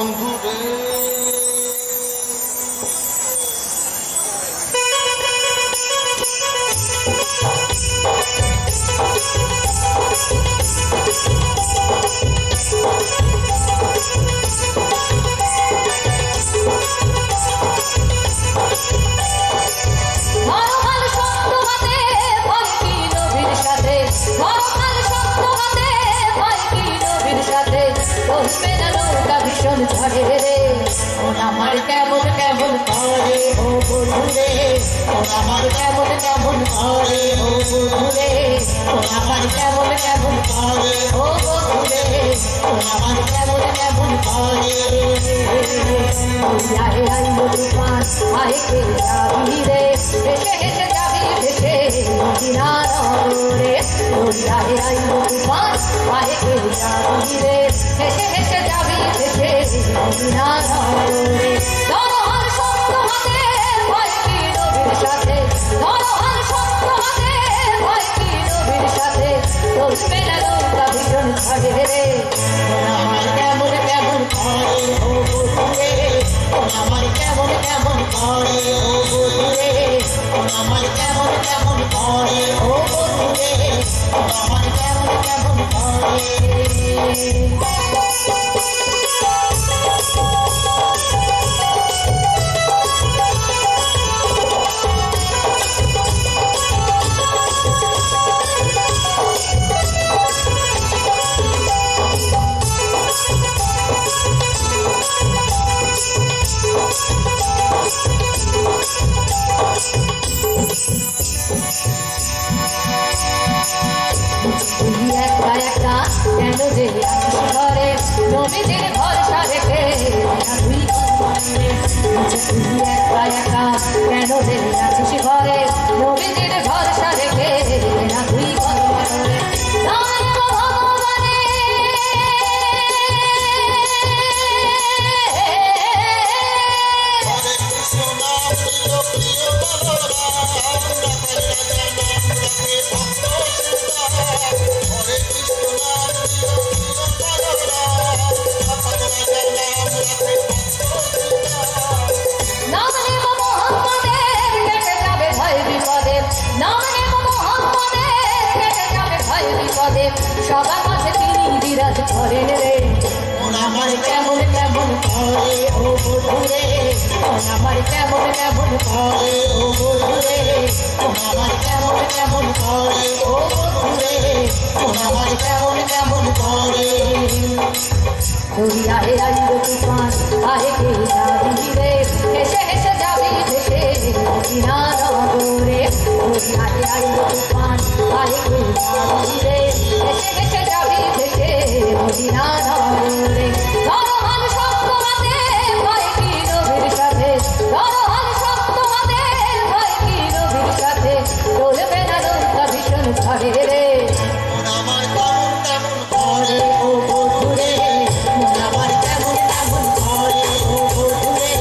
বন্ধু রে আমার কেমন কেমন করে ও বন্ধুরে আমার কেমন কেমন করে ও বন্ধুরে আমার কেমন কেমন করে ও বন্ধুরে আমার কেমন কেমন করে আয় আয় তুফান আয় কে যাবি রে হেসে হেসে যাবি ভেসে মদিনা নগরে আয় আয় তুফান আয় কে যাবি রে হেসে হেসে যাবি ভেসে মদিনা নগরে ধরোহর সত্য হাতে ভয় কি নবীর সাথে ধরোহর সত্য হাতে ভয় কি নবীর সাথে চলবে না নৌকা ভীষণ ছাড়ে রে আমার কেমন কেমন করে ও বন্ধুরে আমার কেমন কেমন করে ও বন্ধুরে আমার কেমন কেমন করে ও বন্ধুরে আমার কেমন কেমন করে একা একা কেন যে আছিস ঘরে নবীজির ভরসা রেখে তুই একা একা কেন যে আছিস ঘরে নবীজির ভরসা রেখে না তুই ঘরে সবার মাঝে তিনি বিরাজ করেন রে আমার কেমন কেমন করে ও বন্ধুরে আমার কেমন কেমন করে ও বন্ধুরে আমার কেমন কেমন করে ও বন্ধুরে আমার কেমন কেমন করে আয় আয় তুফান আয় কে যাবি রে হেসে হেসে যাবি ভেসে মদিনা নগরে আয় আয় তুফান আয় কে যাবি রে হেসে হেসে যাবি ভেসে মদিনা নগরে ধরোহর সত্য হাতে ভয় কি নবীর সাথে ধরোহর সত্য হাতে ভয় কি নবীর সাথে চলবে না নৌকা ভীষণ ঝড়ে রে আমার কেমন কেমন করে ও বন্ধুরে আমার কেমন কেমন করে ও বন্ধুরে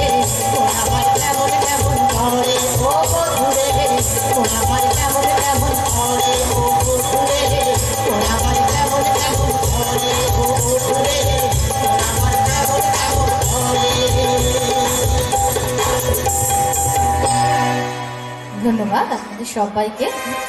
আমার কেমন কেমন করে ও বন্ধুরে আমার কেমন কেমন করে ও বন্ধুরে আমার কেমন কেমন করে ও বন্ধুরে আমার কেমন কেমন করে। ধন্যবাদ আপনাদের সবাইকে।